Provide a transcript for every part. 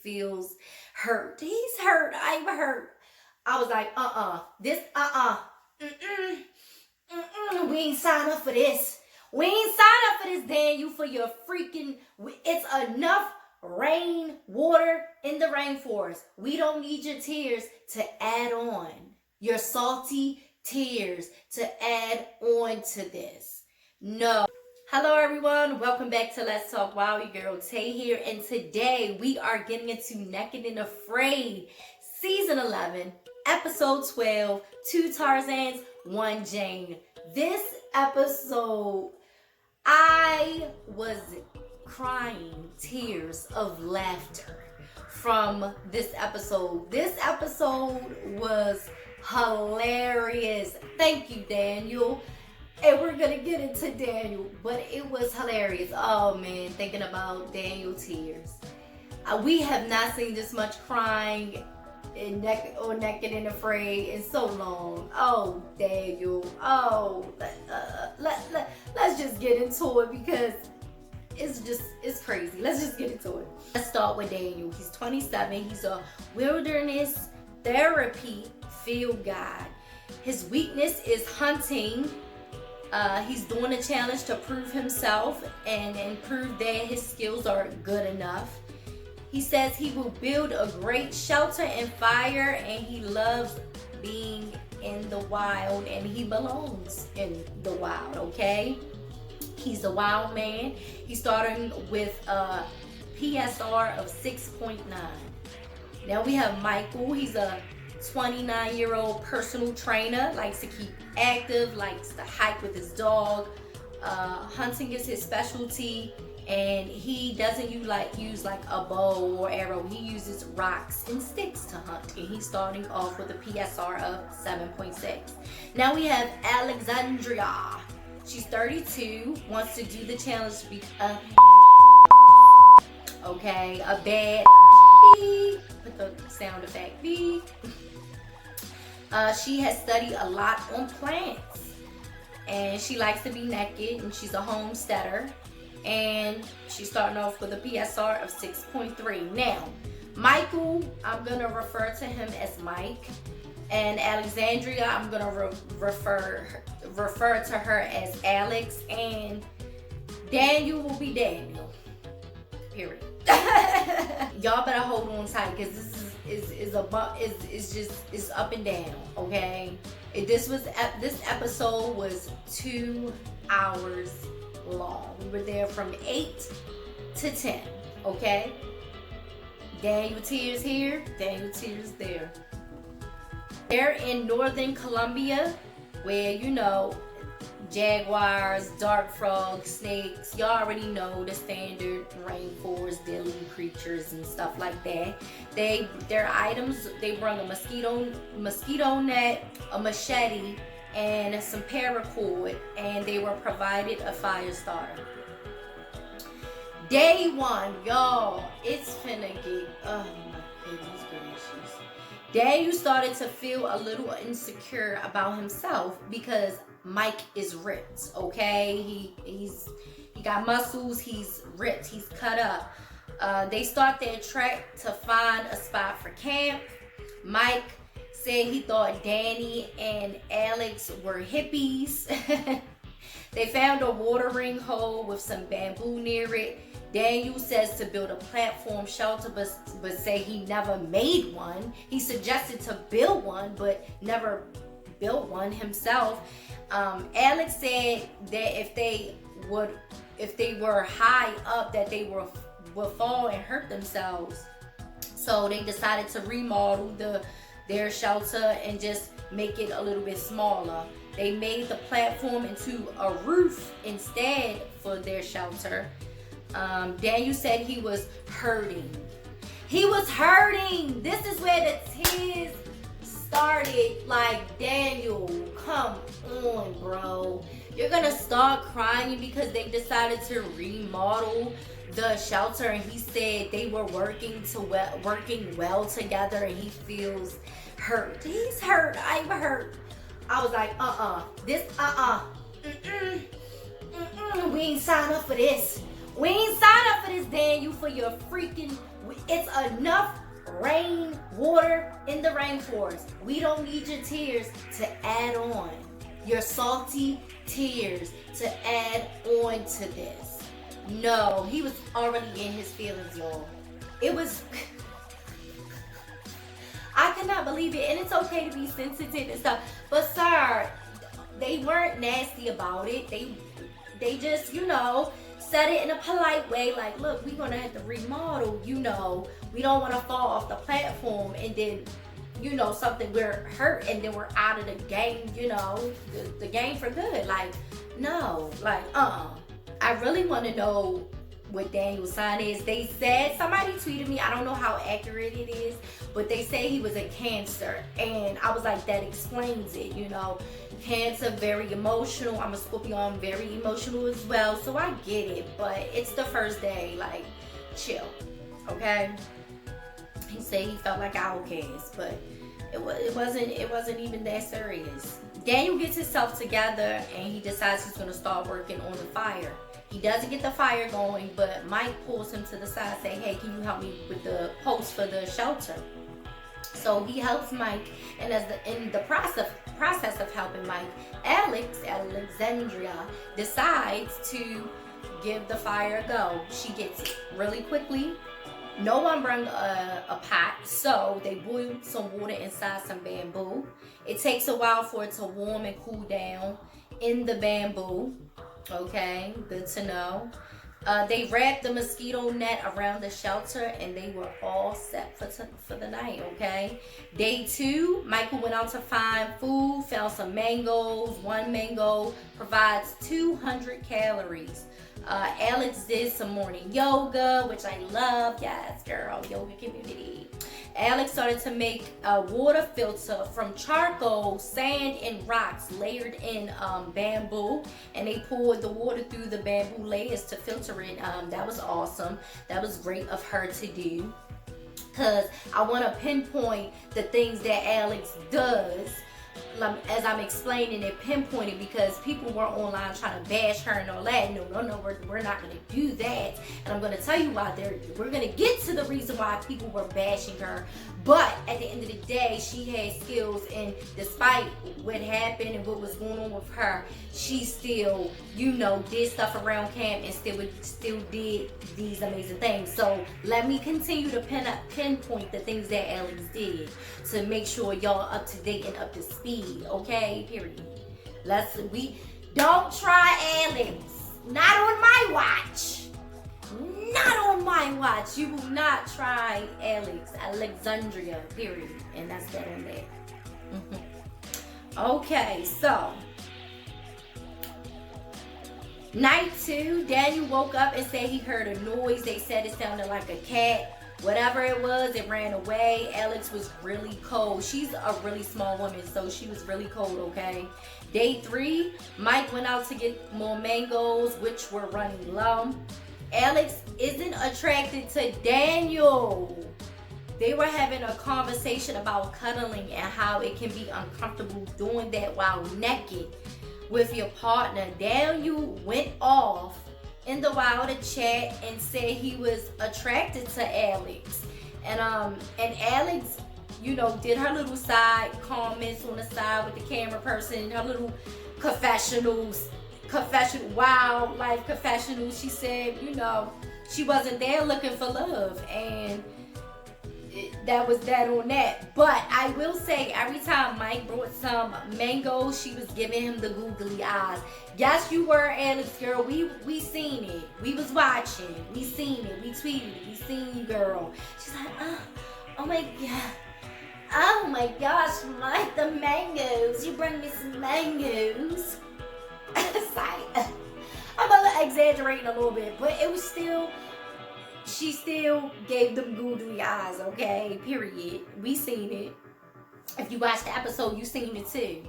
feels hurt. He's hurt. I'm hurt. I was like, we ain't signed up for this. We ain't signed up for this, Daniel, for your freaking, it's enough rain, water in the rainforest. We don't need your tears to add on. Your salty tears to add on to this. No. Hello everyone, welcome back to Let's Talk Wild. Your girl Tay here, and today we are getting into Naked and Afraid, Season 11, Episode 12, 2 Tarzans, 1 Jane. This episode, I was crying tears of laughter from this episode. This episode was hilarious. Thank you, Daniel. And we're gonna get into Daniel, but it was hilarious. Oh man, thinking about Daniel tears. We have not seen this much crying in Naked and Afraid in so long. Oh, Daniel. Oh, let's just get into it because it's crazy. Let's just get into it. Let's start with Daniel. He's 27. He's a wilderness therapy field guide. His weakness is hunting. He's doing a challenge to prove himself and prove that his skills are good enough. He says he will build a great shelter and fire, and he loves being in the wild, and he belongs in the wild, okay? He's a wild man. He's starting with a PSR of 6.9. Now we have Michael. He's a 29-year-old personal trainer, likes to keep active, likes to hike with his dog. Hunting is his specialty, and he doesn't use a bow or arrow. He uses rocks and sticks to hunt, and he's starting off with a PSR of 7.6. Now we have Alexandria. She's 32, wants to do the challenge to be okay, a bad beep. Put the sound effect beep. She has studied a lot on plants, and she likes to be naked, and she's a homesteader, and she's starting off with a PSR of 6.3. Now, Michael, I'm going to refer to him as Mike, and Alexandria, I'm going to refer to her as Alex, and Daniel will be Daniel, period. Y'all better hold on tight, because this is up and down, okay? This episode was 2 hours long. We were there from 8 to 10, okay? Daniel tears here, Daniel tears there. They're in northern Colombia, where, you know, jaguars, dark frogs, snakes, y'all already know the standard rainforest deadly creatures and stuff like that. Their items, they brought a mosquito net, a machete, and some paracord, and they were provided a fire starter. Day 1, y'all, it's finna get, oh my goodness gracious. Daniel started to feel a little insecure about himself because Mike is ripped, okay? He got muscles, he's ripped, he's cut up. They start their trek to find a spot for camp. Mike said he thought Danny and Alex were hippies. They found a watering hole with some bamboo near it. Daniel says to build a platform shelter, but say he never made one. He suggested to build one, but never built one himself. Alex said that if they were high up, that they would fall and hurt themselves. So they decided to remodel their shelter and just make it a little bit smaller. They made the platform into a roof instead for their shelter. Daniel said he was hurting. He was hurting. This is where the tears started. Like, Daniel, come on, bro. You're gonna start crying because they decided to remodel the shelter, and he said they were working well together, and he feels hurt. He's hurt. I'm hurt. I was like, we ain't signed up for this. We ain't signed up for this, Daniel, for your freaking, It's enough rain, water in the rainforest. We don't need your tears to add on. Your salty tears to add on to this. No, he was already in his feelings, y'all. It was... I cannot believe it. And it's okay to be sensitive and stuff. But sir, they weren't nasty about it. They just, said it in a polite way. Like, look, we're going to have to remodel, We don't want to fall off the platform and then, something we're hurt and then we're out of the game, the game for good. Like, no. Like, I really want to know what Daniel's sign is. They said, somebody tweeted me, I don't know how accurate it is, but they say he was a Cancer. And I was like, that explains it, Cancer, very emotional. I'm a Scorpio, I'm very emotional as well. So I get it, but it's the first day, like, chill, okay? He said he felt like outcast, but it wasn't even that serious. Daniel gets himself together and he decides he's gonna start working on the fire. He doesn't get the fire going, but Mike pulls him to the side, saying, hey, can you help me with the post for the shelter? So he helps Mike, and in the process of helping Mike, Alexandria decides to give the fire a go. She gets it really quickly. No one brought a pot, so they boiled some water inside some bamboo. It takes a while for it to warm and cool down in the bamboo. Okay, good to know. They wrapped the mosquito net around the shelter and they were all set for the night, okay? Day 2, Michael went out to find food, found some mangoes. One mango provides 200 calories. Alex did some morning yoga, which I love. Yes, girl, yoga community. Alex started to make a water filter from charcoal, sand, and rocks layered in bamboo, and they poured the water through the bamboo layers to filter it. That was awesome. That was great of her to do, because I want to pinpoint the things that Alex does as I'm explaining it, pinpointing, because people were online trying to bash her and all that. No, we're not going to do that. And I'm going to tell you why. We're going to get to the reason why people were bashing her. But at the end of the day, she had skills, and despite what happened and what was going on with her, she still, did stuff around camp and still did these amazing things. So let me continue to pinpoint the things that Alex did to make sure y'all up to date and up to speed. Okay, period. We don't try Alex. Not on my watch. Not on my watch. You will not try Alexandria, period. And that's that on that. Okay, so night 2, Daniel woke up and said he heard a noise. They said it sounded like a cat. Whatever it was, it ran away. Alex was really cold. She's a really small woman, so she was really cold, okay? Day 3, Mike went out to get more mangoes, which were running low. Alex isn't attracted to Daniel. They were having a conversation about cuddling and how it can be uncomfortable doing that while naked with your partner. Daniel went off in the wild chat and said he was attracted to Alex. And Alex, did her little side comments on the side with the camera person, her little wildlife confessional. She said, she wasn't there looking for love, and that was that on that. But I will say, every time Mike brought some mangoes, she was giving him the googly eyes. Yes, you were, Alex, girl. We seen it. We was watching. We seen it. We tweeted it. We seen you, girl. She's like, oh my god. Oh my gosh, Mike, the mangoes. You bring me some mangoes. It's like, I'm exaggerating a little bit, but it was still, she still gave them googly eyes, okay? Period. We seen it. If you watched the episode, you seen it too.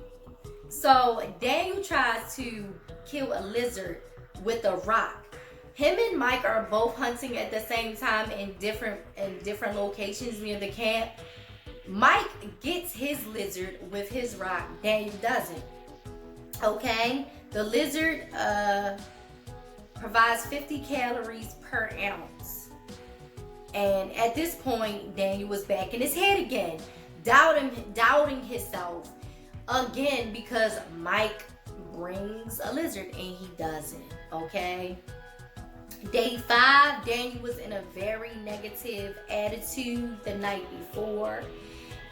So Daniel tries to kill a lizard with a rock. Him and Mike are both hunting at the same time in different locations near the camp. Mike gets his lizard with his rock. Daniel doesn't. Okay? The lizard provides 50 calories per ounce. And at this point, Daniel was back in his head again, doubting himself again, because Mike brings a lizard and he doesn't. Okay. Day 5, Daniel was in a very negative attitude the night before,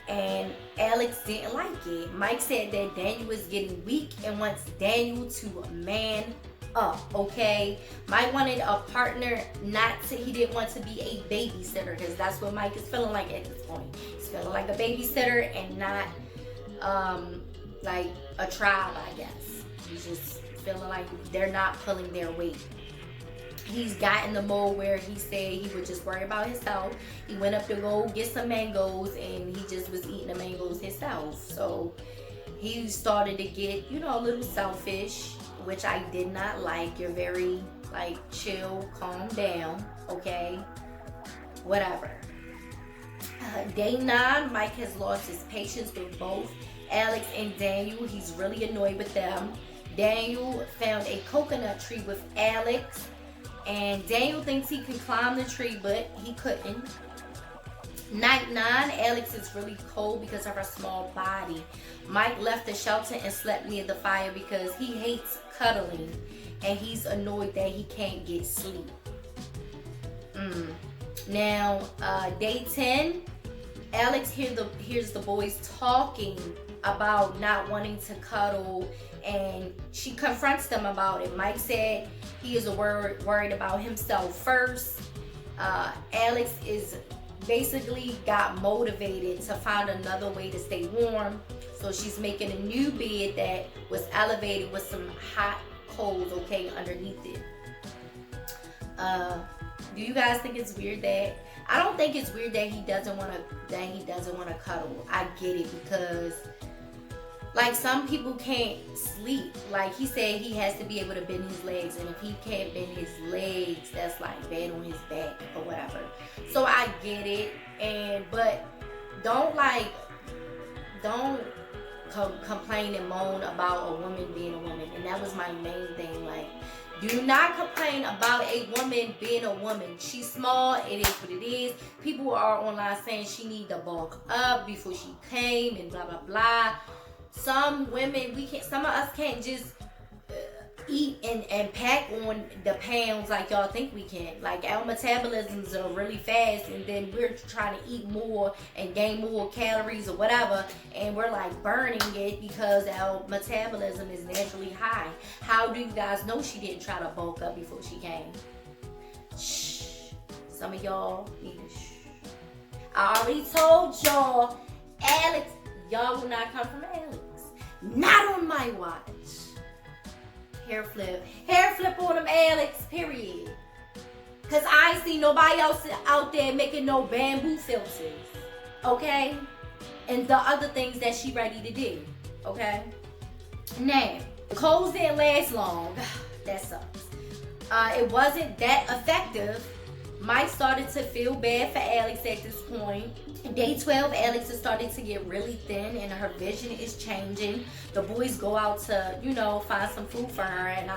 and Alex didn't like it. Mike said that Daniel was getting weak and wants Daniel to man up, okay? Mike wanted a partner, he didn't want to be a babysitter, because that's what Mike is feeling like at this point. He's feeling like a babysitter and not like a tribe, I guess. He's just feeling like they're not pulling their weight. He's got in the mode where he said he would just worry about himself. He went up to go get some mangoes and he just was eating the mangoes himself. So he started to get, a little selfish, which I did not like. You're very, chill, calm down, okay? Whatever. Day 9, Mike has lost his patience with both Alex and Daniel. He's really annoyed with them. Daniel found a coconut tree with Alex, and Daniel thinks he can climb the tree, but he couldn't. Night 9, Alex is really cold because of her small body. Mike left the shelter and slept near the fire because he hates cuddling, and he's annoyed that he can't get sleep. Now, day 10, Alex hears the boys talking about not wanting to cuddle, and she confronts them about it. Mike said he is worried about himself first. Alex is basically got motivated to find another way to stay warm, so she's making a new bed that was elevated with some hot coals, okay, underneath it. Do you guys think it's weird that I don't think it's weird that he doesn't want to cuddle. I get it, because some people can't sleep. Like he said, he has to be able to bend his legs, and if he can't bend his legs, that's like bad on his back or whatever. So I get it, but don't complain and moan about a woman being a woman. And that was my main thing. Do not complain about a woman being a woman. She's small. It is what it is. People are online saying she need to bulk up before she came and blah, blah, blah. Some of us can't just eat and pack on the pounds like y'all think we can. Our metabolisms are really fast, and then we're trying to eat more and gain more calories or whatever, and we're burning it because our metabolism is naturally high. How do you guys know she didn't try to bulk up before she came? Shh. Some of y'all need to shh. I already told y'all, Alex, y'all will not come from Alex. Not on my watch. Hair flip on them, Alex, period. Because I ain't see nobody else out there making no bamboo filters, okay? And the other things that she ready to do, okay? Now, the clothes didn't last long. That sucks. It wasn't that effective. Mike started to feel bad for Alex at this point. Day 12, Alex is starting to get really thin and her vision is changing. The boys go out to, find some food for her, and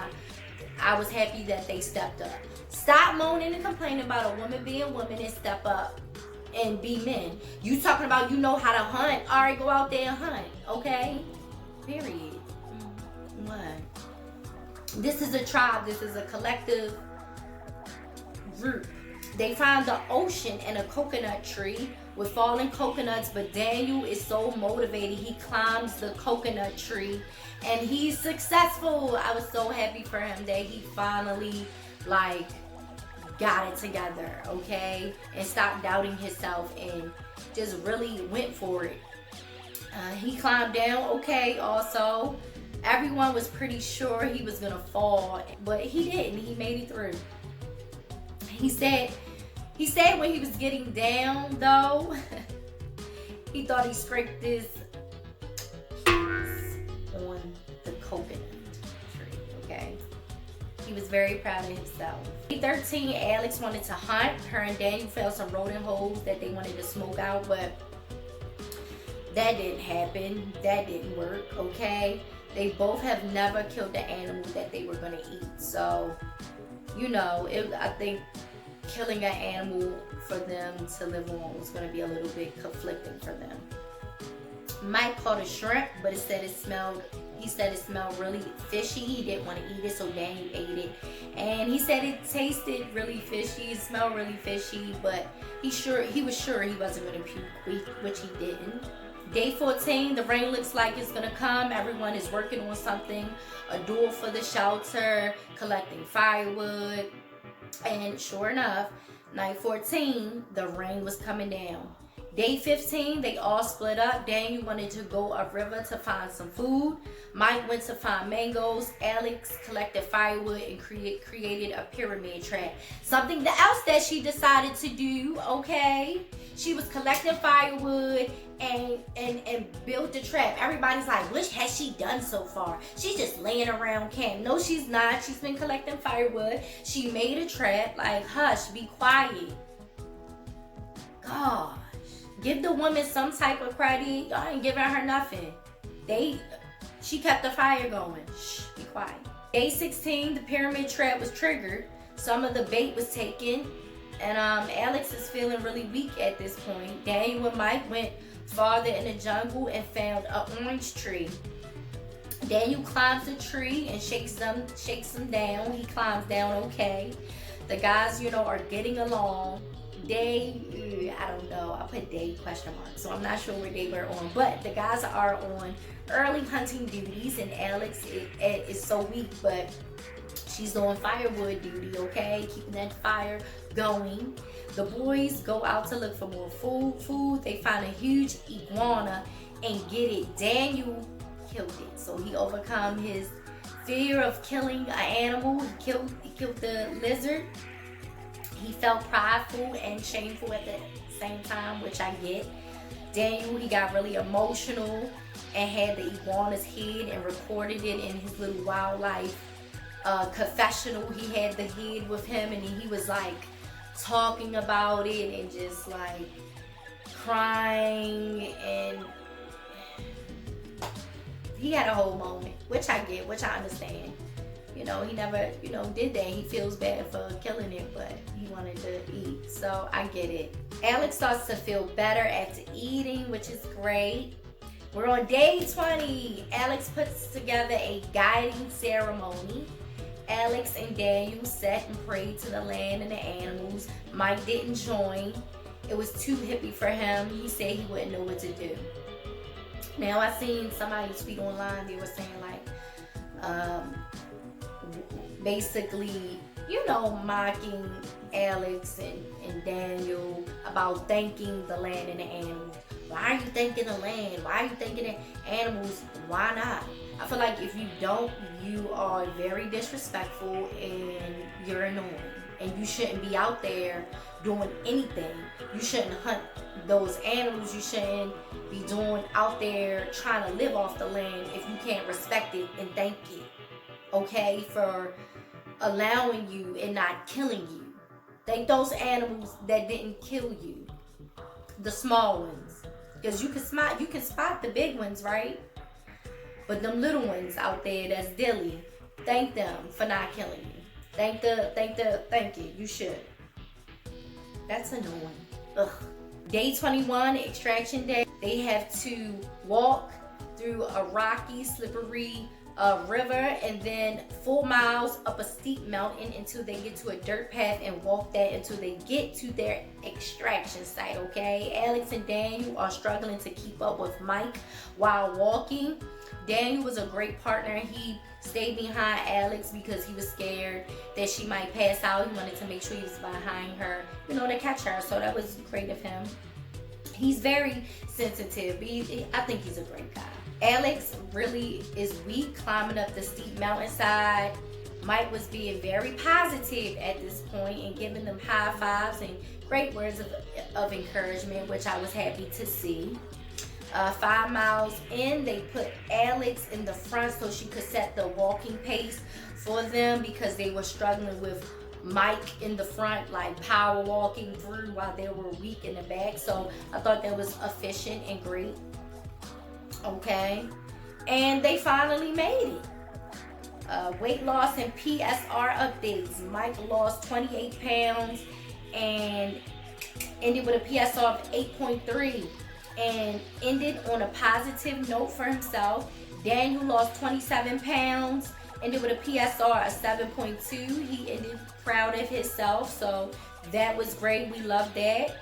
I was happy that they stepped up. Stop moaning and complaining about a woman being a woman and step up and be men. You talking about how to hunt. All right, go out there and hunt, okay? Period. What? This is a tribe. This is a collective group. They find the ocean and a coconut tree with fallen coconuts, but Daniel is so motivated. He climbs the coconut tree and he's successful. I was so happy for him that he finally got it together, okay? And stopped doubting himself and just really went for it. He climbed down, okay, also. Everyone was pretty sure he was gonna fall, but he didn't. He made it through. He said when he was getting down, though, he thought he scraped his on the coconut tree, okay? He was very proud of himself. Day 13, Alex wanted to hunt. Her and Daniel found some rodent holes that they wanted to smoke out, but that didn't happen. That didn't work, okay? They both have never killed the animal that they were going to eat. So, I think killing an animal for them to live on was going to be a little bit conflicting for them. Mike caught a shrimp, but he said it smelled really fishy. He didn't want to eat it, so Daniel ate it. And he said it tasted really fishy, it smelled really fishy, but he was sure he wasn't going to puke, which he didn't. Day 14, the rain looks like it's going to come. Everyone is working on something, a door for the shelter, collecting firewood. And sure enough, night 14, the rain was coming down. Day 15, they all split up. Daniel wanted to go upriver to find some food. Mike went to find mangoes. Alex collected firewood and created a pyramid trap. Something else that she decided to do, okay? She was collecting firewood and built the trap. Everybody's like, what has she done so far? She's just laying around camp. No, she's not. She's been collecting firewood. She made a trap. Like, hush, be quiet. God. Give the woman some type of credit. Y'all ain't giving her nothing. She kept the fire going. Shh, be quiet. Day 16, the pyramid trap was triggered. Some of the bait was taken. And Alex is feeling really weak at this point. Daniel and Mike went farther in the jungle and found an orange tree. Daniel climbs the tree and shakes them down. He climbs down okay. The guys, are getting along. I don't know. I put day question mark, so I'm not sure where they were on. But the guys are on early hunting duties, and Alex is so weak, but she's on firewood duty, okay? Keeping that fire going. The boys go out to look for more food. They find a huge iguana and get it. Daniel killed it, so he overcome his fear of killing an animal. He killed the lizard. He felt prideful and shameful at the same time, which I get. Daniel, he got really emotional and had the iguana's head and recorded it in his little wildlife confessional. He had the head with him, and he was like talking about it and just like crying, and he had a whole moment, which I get, which I understand. He never, did that. He feels bad for killing it, but he wanted to eat. So I get it. Alex starts to feel better after eating, which is great. We're on day 20. Alex puts together a guiding ceremony. Alex and Daniel sat and prayed to the land and the animals. Mike didn't join. It was too hippie for him. He said he wouldn't know what to do. Now, I seen somebody tweet online. They were saying basically, mocking Alex and Daniel about thanking the land and the animals. Why are you thanking the land? Why are you thanking the animals? Why not? I feel like if you don't, you are very disrespectful and you're annoying. And you shouldn't be out there doing anything. You shouldn't hunt those animals. You shouldn't be doing out there trying to live off the land if you can't respect it and thank it. Okay, for allowing you and not killing you. Thank those animals that didn't kill you. The small ones. Because you can spot the big ones, right? But them little ones out there that's dilly, thank them for not killing you. Thank you. You should. That's annoying. Ugh. Day 21, extraction day. They have to walk through a rocky, slippery river and then 4 miles up a steep mountain until they get to a dirt path and walk that until they get to their extraction site, okay? Alex and Daniel are struggling to keep up with Mike while walking. Daniel was a great partner. He stayed behind Alex because he was scared that she might pass out. He wanted to make sure he was behind her, to catch her. So that was great of him. He's very sensitive. I think he's a great guy. Alex really is weak climbing up the steep mountainside. Mike was being very positive at this point and giving them high fives and great words of encouragement, which I was happy to see. 5 miles in, they put Alex in the front so she could set the walking pace for them because they were struggling with Mike in the front, like power walking through while they were weak in the back. So I thought that was efficient and great. Okay, and they finally made it. Weight loss and PSR updates. Mike lost 28 pounds. and ended with a PSR of 8.3 and ended on a positive note for himself. Daniel lost 27 pounds, ended with a PSR of 7.2. He ended proud of himself, so that was great. We love that.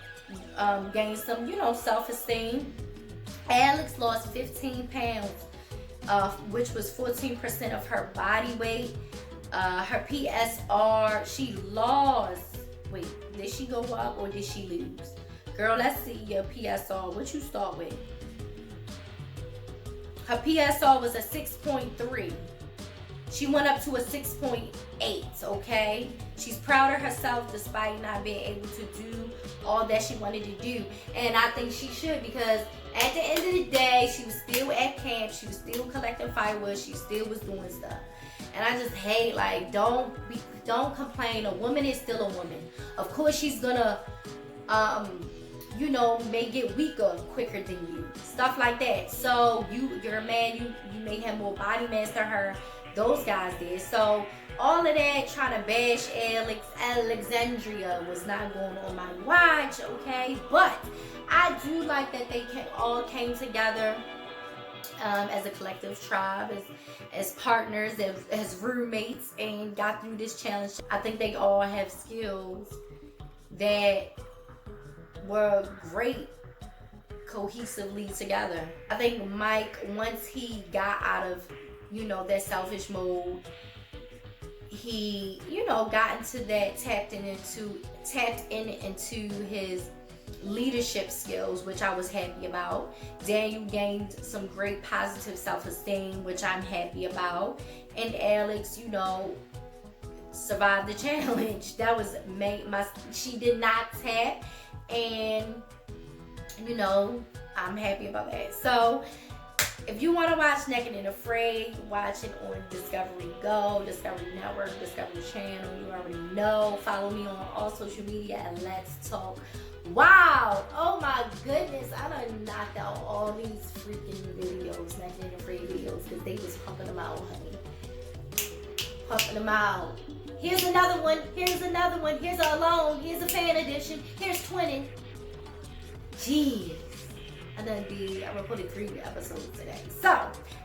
Gained some, self-esteem. Alex lost 15 pounds, which was 14% of her body weight. Her PSR, she lost. Wait, did she go up or did she lose? Girl, let's see your PSR. What you start with? Her PSR was a 6.3. She went up to a 6.8, okay? She's proud of herself despite not being able to do all that she wanted to do. And I think she should, because at the end of the day, she was still at camp. She was still collecting firewood. She still was doing stuff. And I just hate, like, don't complain. A woman is still a woman. Of course, she's gonna, may get weaker quicker than you. Stuff like that. So you're a man. You may have more body mass than her. Those guys did. So all of that trying to bash Alexandria was not going on my watch, okay? But I do like that they all came together as a collective tribe, as partners, as roommates, and got through this challenge. I think they all have skills that were great cohesively together. I think Mike, once he got out of that selfish mode, he got into that, tapped in into his leadership skills, which I was happy about. Daniel gained some great positive self-esteem, which I'm happy about. And Alex, survived the challenge. That was she did not tap, and I'm happy about that. So if you want to watch Naked and Afraid, watch it on Discovery Go, Discovery Network, Discovery Channel. You already know. Follow me on all social media at Let's Talk. Wow! Oh my goodness! I done knocked out all these freaking videos, Naked and Afraid videos, because they was pumping them out, honey. Pumping them out. Here's another one. Here's another one. Here's a Alone. Here's a fan edition. Here's Twinning. Jeez. I recorded 3 episodes today. So,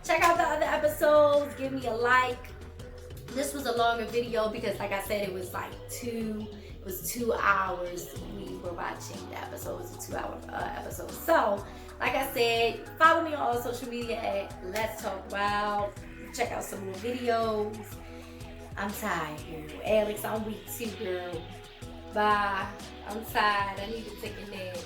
check out the other episodes. Give me a like. This was a longer video because, like I said, it was like 2 hours. We were watching the episodes, a 2-hour episode. So, like I said, follow me on all social media at Let's Talk Wild. Check out some more videos. I'm tired, girl. Alex, I'm weak too, girl. Bye. I'm tired. I need to take a nap.